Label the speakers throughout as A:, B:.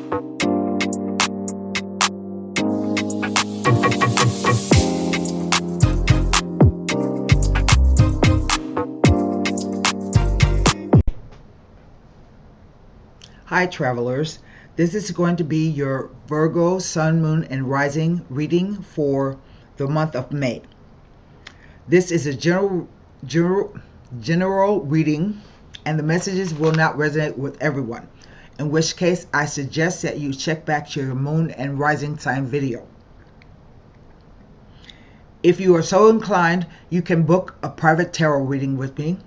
A: Hi travelers, this is going to be your Virgo Sun, Moon, and Rising reading for the month of May. This is a general reading, and the messages will not resonate with everyone, in which case I suggest that you check back to your Moon and Rising sign video. If you are so inclined, you can book a private tarot reading with me.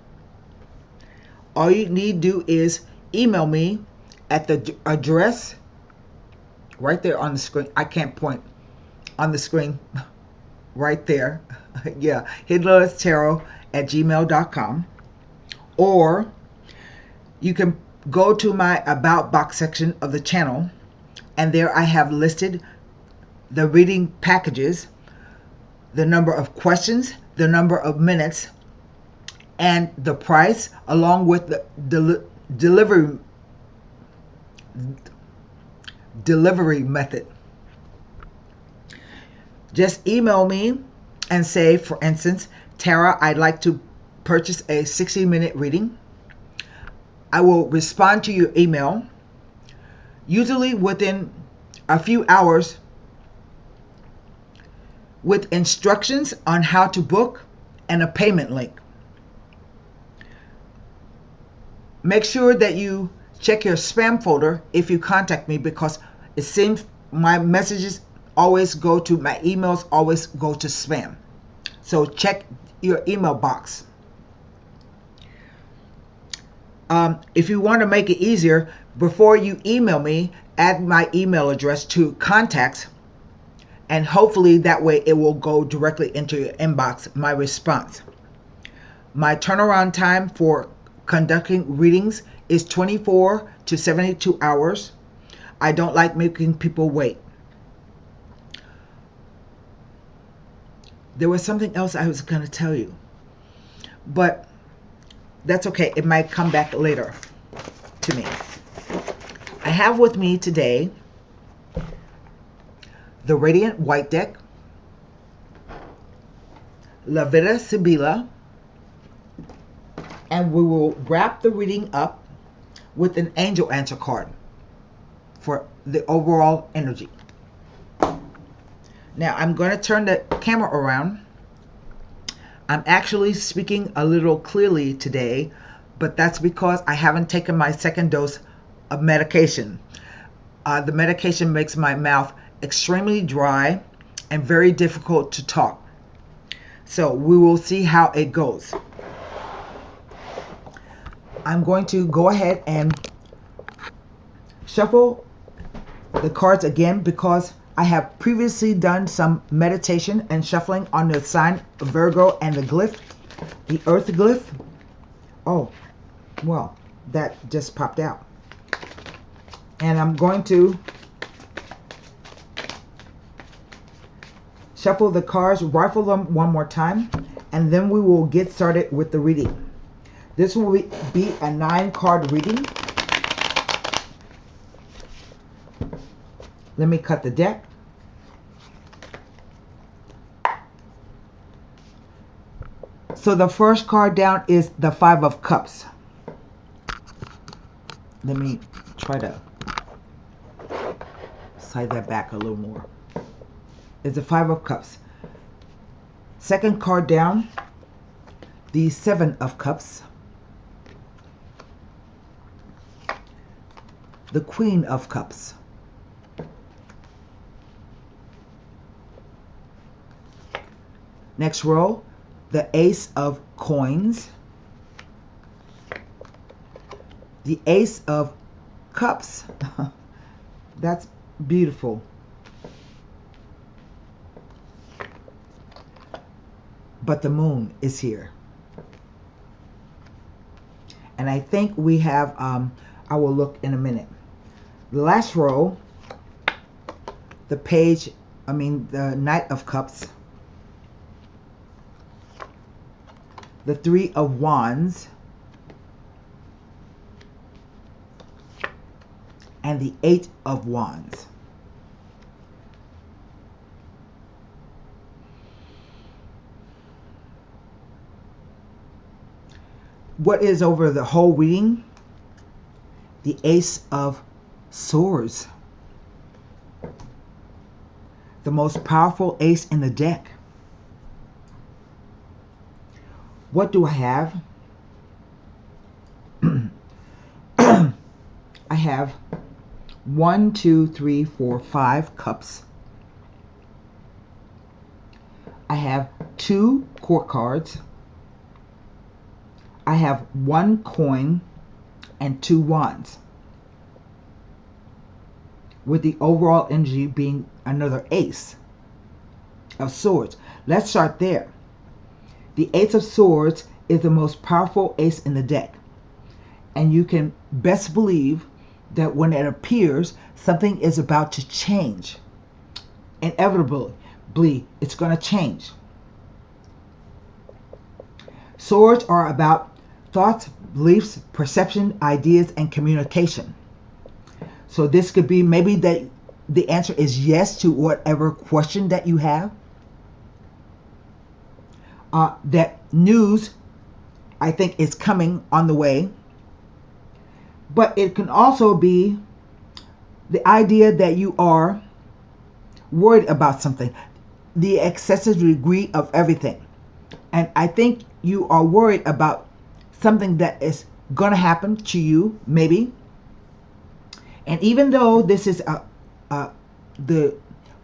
A: All you need to do is email me at the address right there on the screen. I can't point on the screen right there. Yeah, HiddenLotusTarot@gmail.com, or you can go to my About box section of the channel, and there I have listed the reading packages, the number of questions, the number of minutes, and the price, along with the delivery method. Just email me and say, for instance, Tara, I'd like to purchase a 60-minute reading. I will respond to your email, usually within a few hours, with instructions on how to book and a payment link. Make sure that you check your spam folder if you contact me, because it seems my messages always go to, my emails always go to spam. So check your email box. If you want to make it easier, before you email me, add my email address to contacts, and hopefully that way it will go directly into your inbox, my response. My turnaround time for conducting readings is 24 to 72 hours. I don't like making people wait. There was something else I was going to tell you, but that's okay. It might come back later to me. I have with me today the Radiant White deck, La Vida Sibila, and we will wrap the reading up with an angel answer card for the overall energy. Now I'm going to turn the camera around. I'm actually speaking a little clearly today, but that's because I haven't taken my second dose of medication. The medication makes my mouth extremely dry and very difficult to talk. So we will see how it goes. I'm going to go ahead and shuffle the cards again, because I have previously done some meditation and shuffling on the sign of Virgo and the glyph, the earth glyph. Oh, well, that just popped out. And I'm going to shuffle the cards, rifle them one more time, and then we will get started with the reading. This will be a 9-card reading. Let me cut the deck. So the first card down is the 5 of Cups. Let me try to slide that back a little more. It's the 5 of Cups. Second card down, the 7 of Cups. The Queen of Cups. Next row, the Ace of Coins. The Ace of Cups. That's beautiful. But the Moon is here. And I think we have, I will look in a minute. The last row, the Knight of Cups, the 3 of Wands, and the 8 of Wands. What is over the whole reading? The Ace of Swords. The most powerful ace in the deck. What do I have? I have 1, 2, 3, 4, 5 cups. I have 2 court cards. I have 1 coin and 2 wands, with the overall energy being another Ace of Swords. Let's start there. The Ace of Swords is the most powerful ace in the deck, and you can best believe that when it appears, something is about to change. Inevitably, it's going to change. Swords are about thoughts, beliefs, perception, ideas, and communication. So this could be maybe that the answer is yes to whatever question that you have. That news, I think, is coming on the way. But it can also be the idea that you are worried about something, the excessive degree of everything. And I think you are worried about something that is going to happen to you, maybe. And even though this is the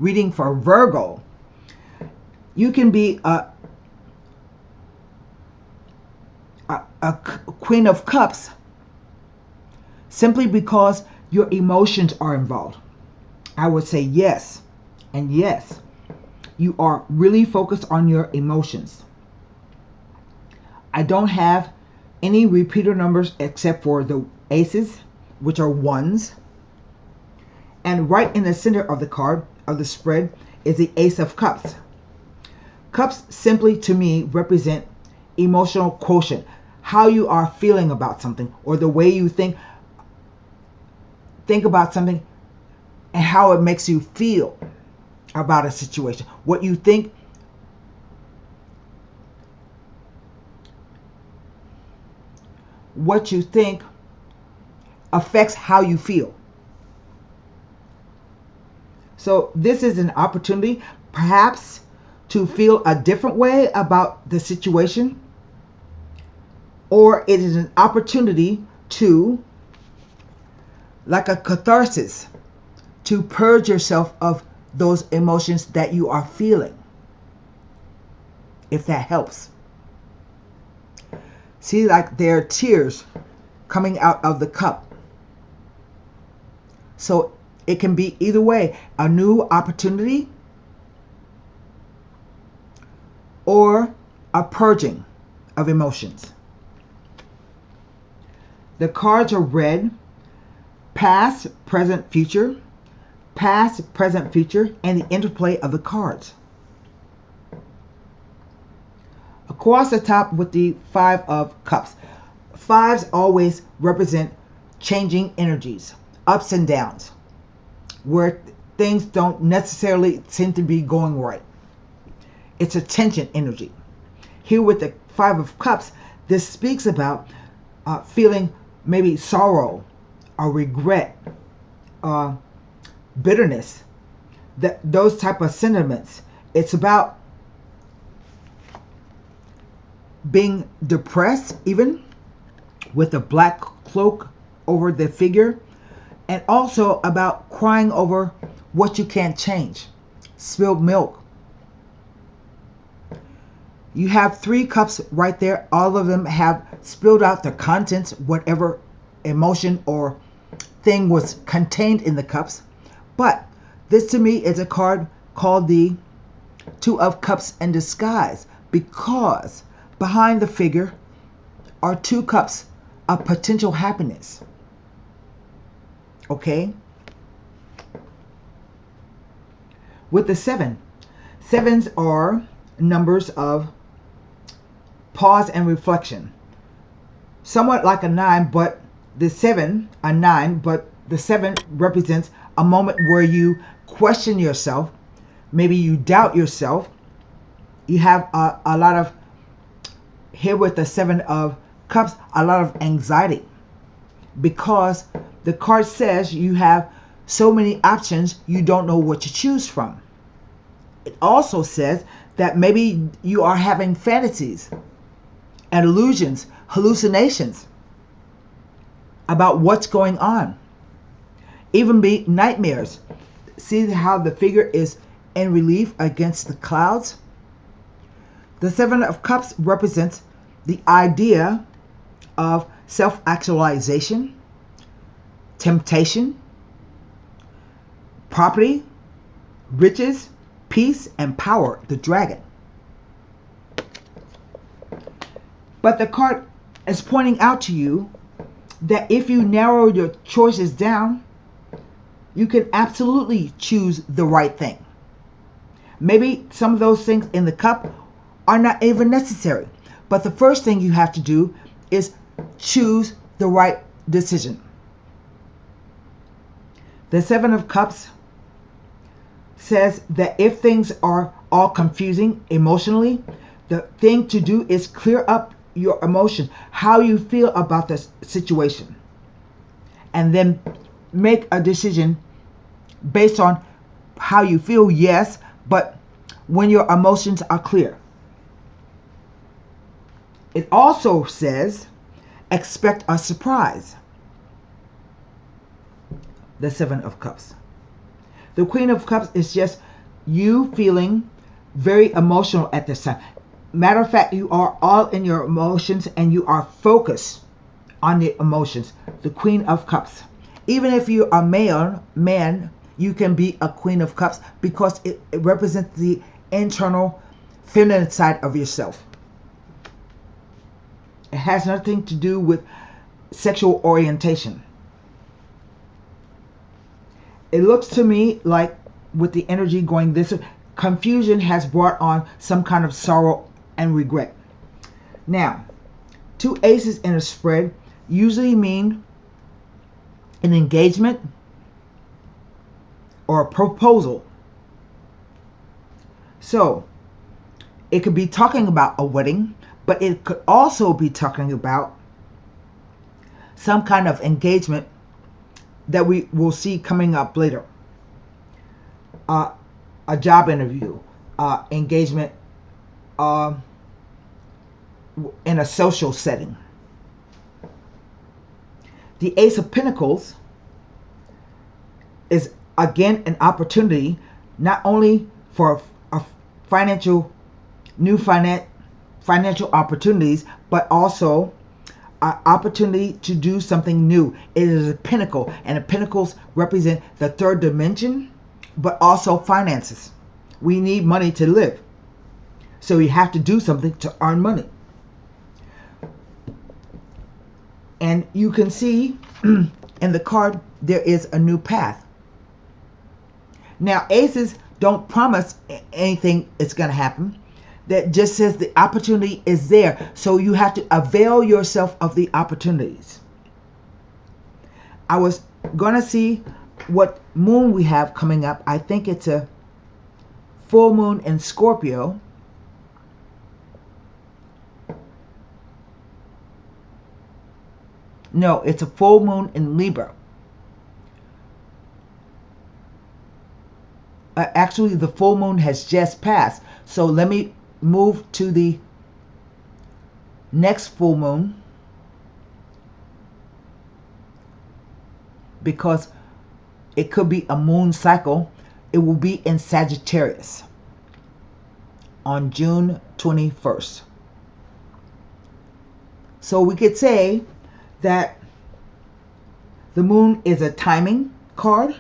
A: reading for Virgo, you can be a Queen of Cups simply because your emotions are involved. I would say yes, and yes, you are really focused on your emotions. I don't have any repeater numbers except for the aces, which are ones. And right in the center of the card, of the spread, is the Ace of Cups. Cups simply, to me, represent emotional quotient. How you are feeling about something, or the way you think about something, and how it makes you feel about a situation. What you think affects how you feel. So this is an opportunity perhaps to feel a different way about the situation, or it is an opportunity to, like a catharsis, to purge yourself of those emotions that you are feeling, if that helps. See, like there are tears coming out of the cup. So it can be either way, a new opportunity or a purging of emotions. The cards are red, past, present, future, and the interplay of the cards. Across the top with the 5 of Cups. 5s always represent changing energies, ups and downs, where things don't necessarily seem to be going right. It's a tension energy. Here with the 5 of Cups, this speaks about feeling maybe sorrow or regret, bitterness, those type of sentiments. It's about being depressed, even with a black cloak over the figure, and also about crying over what you can't change, spilled milk. You have 3 cups right there. All of them have spilled out the contents, whatever emotion or thing was contained in the cups. But this to me is a card called the 2 of Cups in disguise, because behind the figure are 2 cups of potential happiness. Okay? With the 7, 7s are numbers of pause and reflection. Somewhat like a 9, but the 7, a 9, but The 7 represents a moment where you question yourself. Maybe you doubt yourself. You have a lot of, here with the 7 of Cups, a lot of anxiety, because the card says you have so many options, you don't know what to choose from. It also says that maybe you are having fantasies and illusions, hallucinations about what's going on. Even be nightmares. See how the figure is in relief against the clouds? The 7 of Cups represents the idea of self-actualization, temptation, property, riches, peace, and power, the dragon. But the card is pointing out to you that if you narrow your choices down, you can absolutely choose the right thing. Maybe some of those things in the cup are not even necessary, but the first thing you have to do is choose the right decision. The 7 of Cups says that if things are all confusing emotionally, the thing to do is clear up your emotion, how you feel about this situation, and then make a decision based on how you feel, yes, but when your emotions are clear. It also says expect a surprise. The 7 of Cups. The Queen of Cups is just you feeling very emotional at this time. Matter of fact, you are all in your emotions and you are focused on the emotions. The Queen of Cups. Even if you are man, you can be a Queen of Cups because it represents the internal feminine side of yourself. It has nothing to do with sexual orientation. It looks to me like with the energy going this way, confusion has brought on some kind of sorrow and regret. Now, 2 aces in a spread usually mean an engagement or a proposal. So, it could be talking about a wedding, but it could also be talking about some kind of engagement that we will see coming up later. A job interview, engagement in a social setting. The Ace of Pentacles is again an opportunity not only for a financial opportunities, but also an opportunity to do something new. It is a pentacle, and the pentacles represent the 3rd dimension, but also finances. We need money to live, so you have to do something to earn money. And you can see in the card there is a new path. Now, aces don't promise anything is going to happen. That just says the opportunity is there, so you have to avail yourself of the opportunities. I was going to see what moon we have coming up. I think it's a full moon in Scorpio. No, it's a full moon in Libra. Actually, the full moon has just passed. So let me move to the next full moon, because it could be a moon cycle. It will be in Sagittarius on June 21st. So we could say that the moon is a timing card.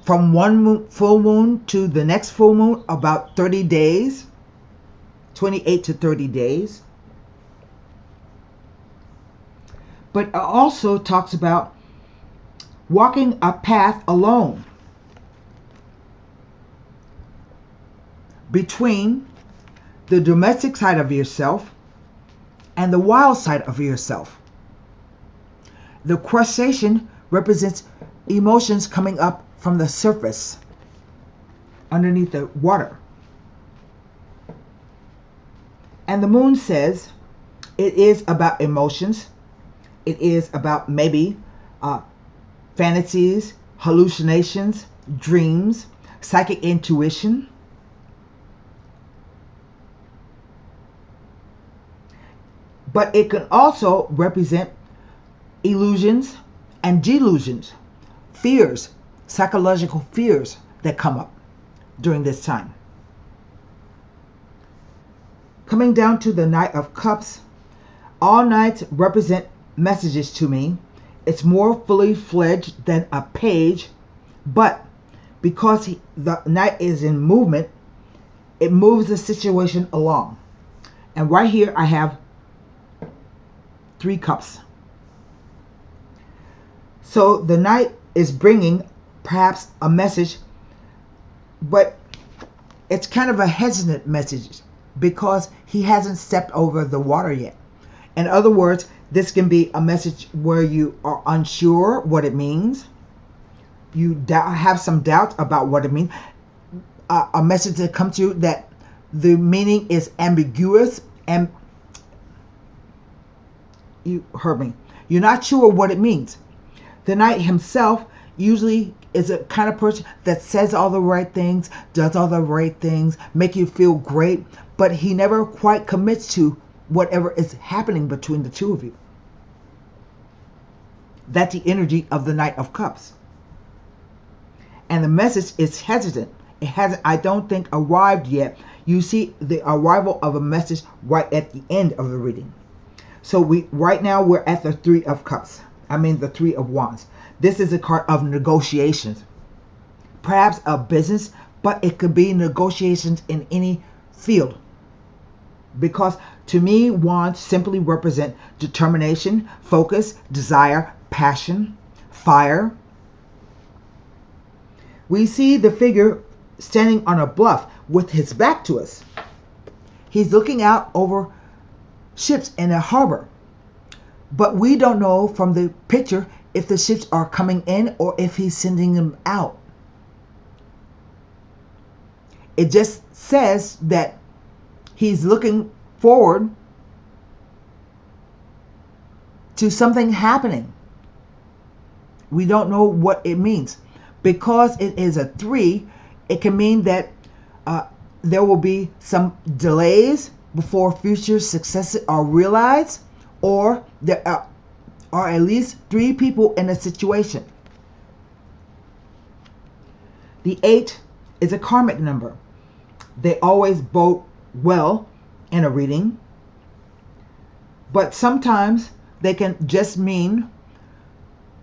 A: From one full moon to the next full moon, about 30 days, 28 to 30 days. But it also talks about walking a path alone between the domestic side of yourself and the wild side of yourself. The crustacean represents emotions coming up from the surface, underneath the water. And the moon says it is about emotions. It is about maybe fantasies, hallucinations, dreams, psychic intuition. But it can also represent illusions and delusions, fears, psychological fears that come up during this time. Coming down to the Knight of Cups, all knights represent messages to me. It's more fully fledged than a page, but because the knight is in movement, it moves the situation along. And right here I have 3 cups. So the knight is bringing perhaps a message, but it's kind of a hesitant message because he hasn't stepped over the water yet. In other words, this can be a message where you are unsure what it means. You have some doubt about what it means. A message that comes to you that the meaning is ambiguous, and you heard me. You're not sure what it means. The knight himself usually is a kind of person that says all the right things, does all the right things, make you feel great, but he never quite commits to whatever is happening between the two of you. That's the energy of the Knight of Cups. And the message is hesitant. It hasn't, I don't think, arrived yet. You see the arrival of a message right at the end of the reading. So right now we're at the 3 of Cups. The 3 of Wands. This is a card of negotiations. Perhaps a business, but it could be negotiations in any field. Because to me, wands simply represent determination, focus, desire, passion, fire. We see the figure standing on a bluff with his back to us. He's looking out over ships in a harbor. But we don't know from the picture if the ships are coming in or if he's sending them out. It just says that he's looking forward to something happening. We don't know what it means. Because it is a 3, it can mean that there will be some delays before future successes are realized, or there are at least 3 people in a situation. The 8 is a karmic number. They always bode well in a reading, but sometimes they can just mean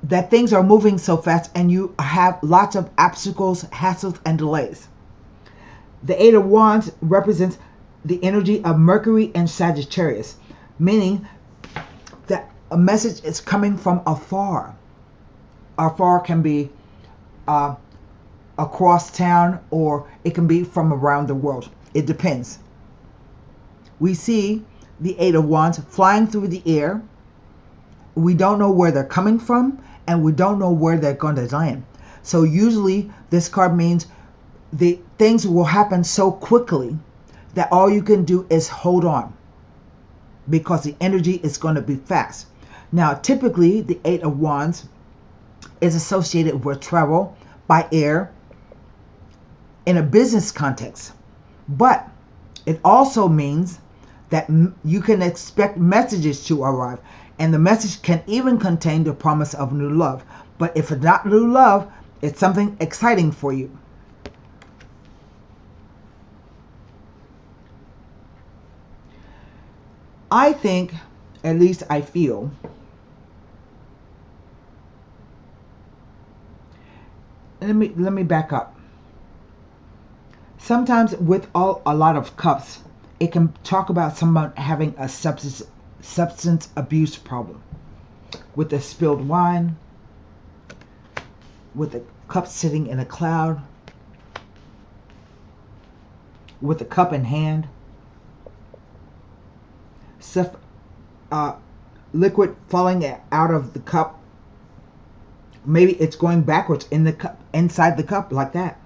A: that things are moving so fast and you have lots of obstacles, hassles, and delays. The 8 of Wands represents the energy of Mercury and Sagittarius, meaning that a message is coming from afar. Afar can be across town, or it can be from around the world. It depends. We see the 8 of Wands flying through the air. We don't know where they're coming from, and we don't know where they're going to land. So usually this card means the things will happen so quickly that all you can do is hold on, because the energy is going to be fast. Now, typically the 8 of Wands is associated with travel by air in a business context, but it also means that you can expect messages to arrive, and the message can even contain the promise of new love. But if it's not new love, it's something exciting for you. I think, at least I feel, let me back up. Sometimes with a lot of cups, it can talk about someone having a substance abuse problem, with the spilled wine, with the cup sitting in a cloud, with the cup in hand, stuff, liquid falling out of the cup maybe it's going backwards in the cup, inside the cup like that,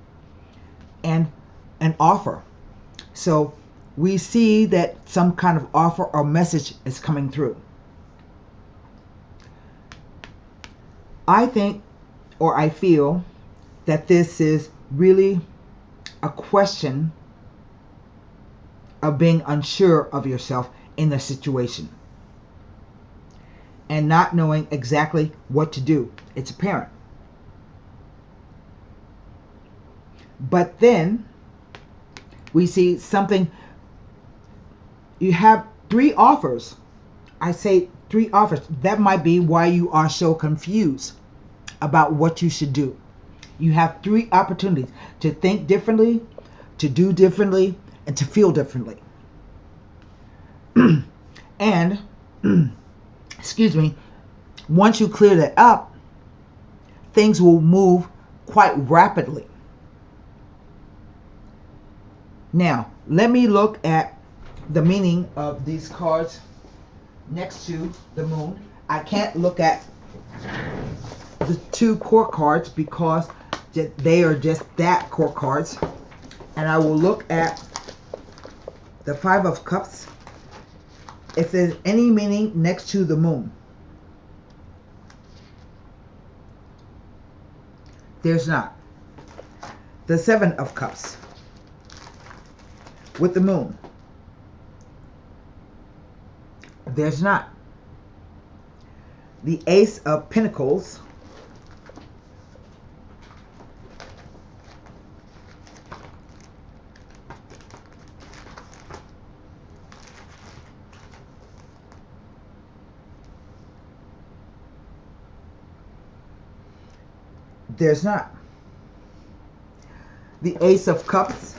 A: and an offer. So we see that some kind of offer or message is coming through. I think, or I feel, that this is really a question of being unsure of yourself in the situation and not knowing exactly what to do. It's apparent. But then we see something. You have 3 offers. I say 3 offers. That might be why you are so confused about what you should do. You have 3 opportunities to think differently, to do differently, and to feel differently. And, excuse me, once you clear that up, things will move quite rapidly. Now, let me look at the meaning of these cards next to the moon. I can't look at the 2 court cards because they are just that, court cards. And I will look at the 5 of Cups if there's any meaning next to the moon. There's not. The 7 of Cups with the moon. There's not. The Ace of Pentacles. There's not. The Ace of Cups.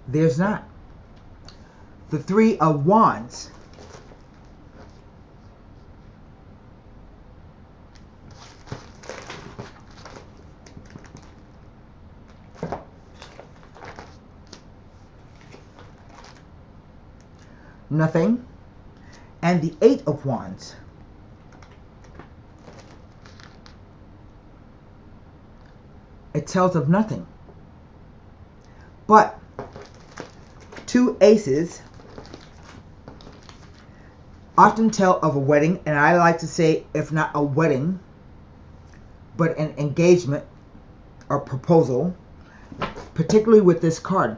A: There's not. The 3 of Wands. Nothing. And the 8 of Wands. It tells of nothing. But 2 aces often tell of a wedding, and I like to say, if not a wedding, but an engagement or proposal, particularly with this card.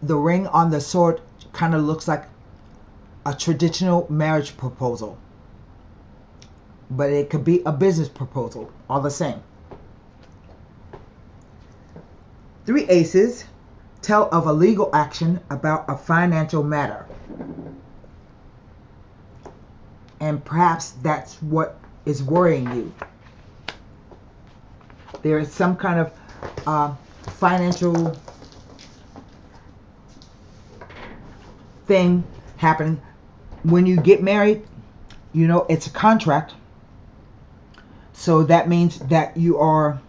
A: The ring on the sword kind of looks like a traditional marriage proposal, but it could be a business proposal, all the same. 3 aces tell of a legal action about a financial matter. And perhaps that's what is worrying you. There is some kind of financial thing happening. When you get married, you know, it's a contract. So that means that you are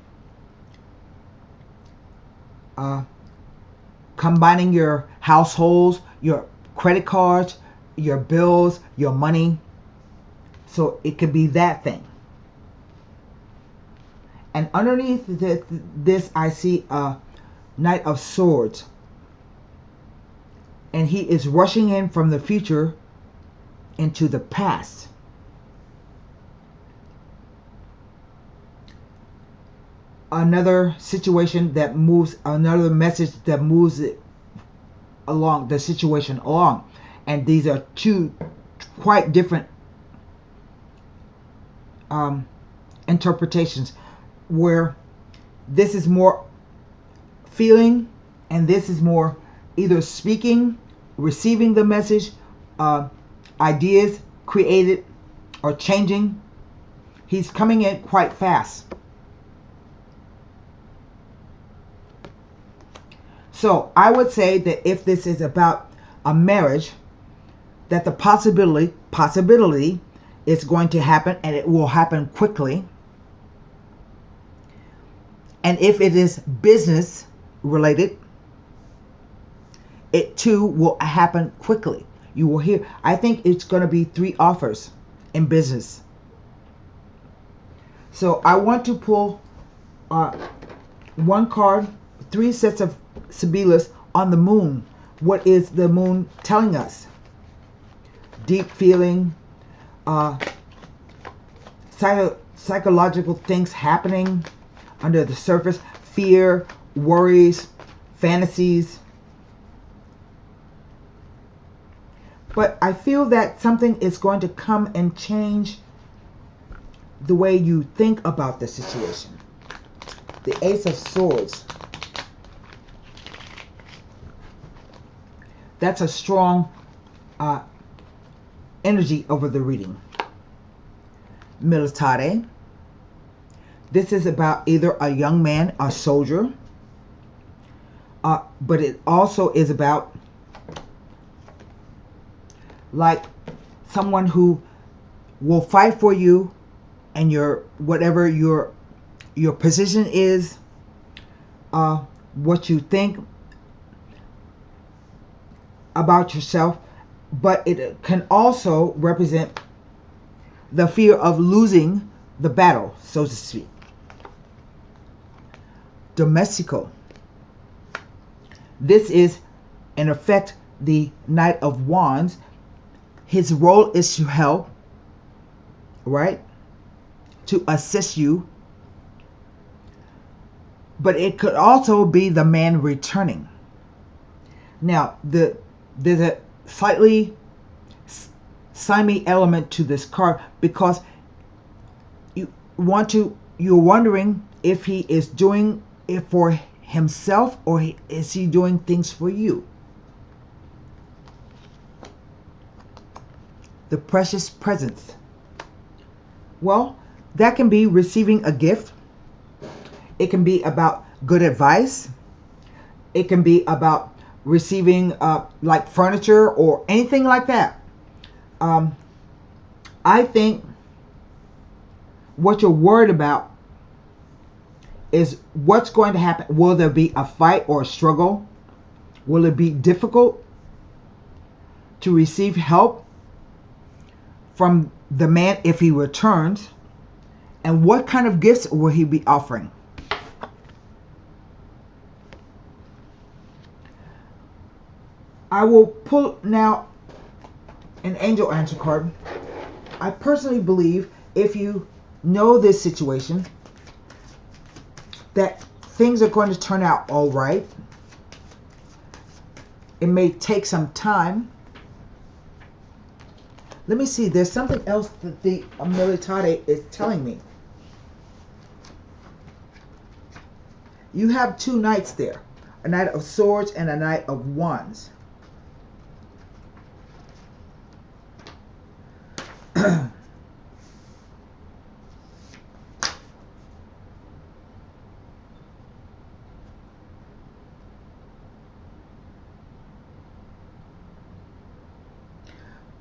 A: combining your households, your credit cards, your bills, your money. So it could be that thing. And underneath this, I see a Knight of Swords. And he is rushing in from the future into the past. Another situation that moves, another message that moves it along, the situation along. And these are 2 quite different interpretations, where this is more feeling and this is more either speaking, receiving the message, ideas created or changing. He's coming in quite fast. So I would say that if this is about a marriage, that the possibility is going to happen, and it will happen quickly. And if it is business related, it too will happen quickly. You will hear. I think it's going to be 3 offers in business. So I want to pull one card, 3 sets of Sibyllus on the moon. What is the moon telling us? Deep feeling, psychological things happening under the surface, fear, worries, fantasies. But I feel that something is going to come and change the way you think about the situation. The Ace of Swords. That's a strong energy over the reading. Militare. This is about either a young man, a soldier, but it also is about like someone who will fight for you and your whatever your position is, what you think about yourself, but it can also represent the fear of losing the battle, so to speak. Domestico. This is, in effect, the Knight of Wands. His role is to help, right? To assist you. But it could also be the man returning. Now, there's a slightly slimy element to this card because you're wondering if he is doing it for himself or is he doing things for you. The precious presents. Well, that can be receiving a gift. It can be about good advice. It can be about receiving like furniture or anything like that. I think what you're worried about is what's going to happen. Will there be a fight or a struggle? Will it be difficult to receive help from the man if he returns? And what kind of gifts will he be offering? I will pull now an angel answer card. I personally believe if you know this situation, that things are going to turn out all right. It may take some time. Let me see. There's something else that the Militare is telling me. You have 2 knights there. A Knight of Swords and a Knight of Wands.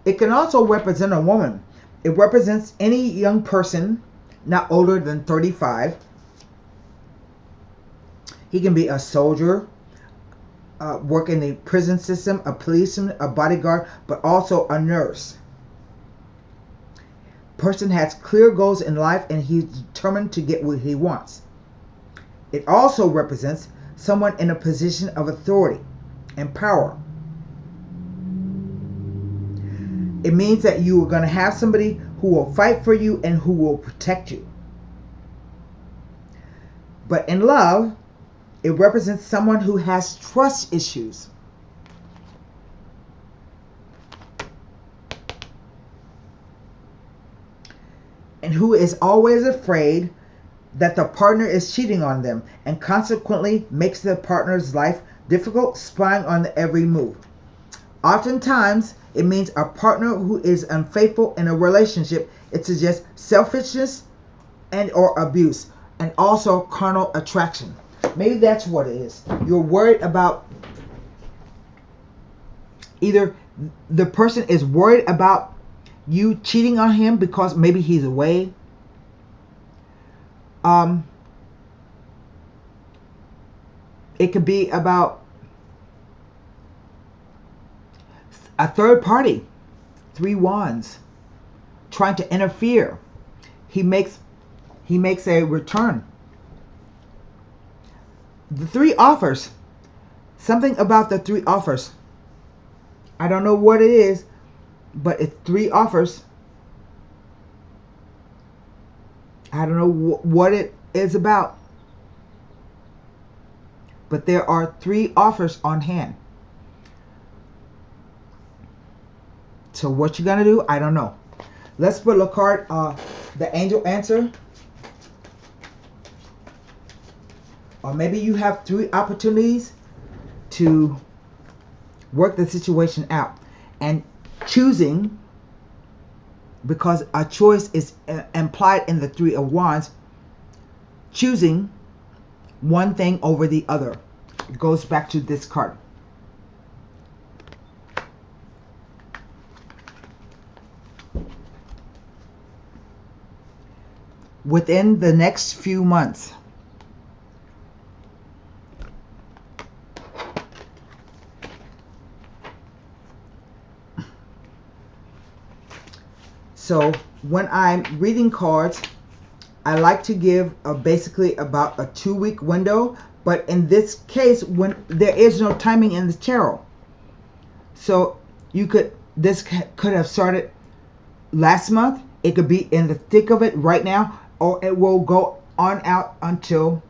A: It can also represent a woman. It represents any young person not older than 35. He can be a soldier, work in the prison system, a policeman, a bodyguard, but also a nurse. Person has clear goals in life and he's determined to get what he wants. It also represents someone in a position of authority and power. It means that you are going to have somebody who will fight for you and who will protect you. But in love, it represents someone who has trust issues. And who is always afraid that the partner is cheating on them and consequently makes the partner's life difficult, spying on every move. Oftentimes, it means a partner who is unfaithful in a relationship. It suggests selfishness and or abuse and also carnal attraction. Maybe that's what it is. You're worried about either the person is worried about you cheating on him because maybe he's away. It could be about A third party, 3 wands, trying to interfere. He makes a return. The 3 offers. Something about the 3 offers. I don't know what it is, but it's 3 offers. I don't know what it is about. But there are 3 offers on hand. So what you're going to do, I don't know. Let's put a card, the angel answer. Or maybe you have 3 opportunities to work the situation out. And choosing, because a choice is implied in the 3 of wands, choosing one thing over the other. It goes back to this card. Within the next few months. So when I'm reading cards, I like to give basically about a 2-week window. But in this case, when there is no timing in the tarot, so this could have started last month. It could be in the thick of it right now, or it will go on out until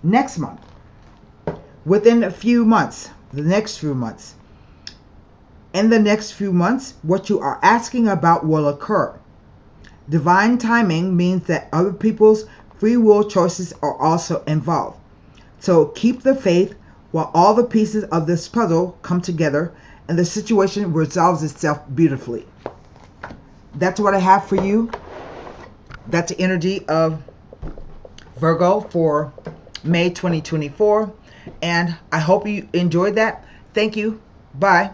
A: next month. Within a few months, the next few months. In the next few months, what you are asking about will occur. Divine timing means that other people's free will choices are also involved. So keep the faith while all the pieces of this puzzle come together and the situation resolves itself beautifully. That's what I have for you. That's the energy of Virgo for May 2024. And I hope you enjoyed that. Thank you. Bye.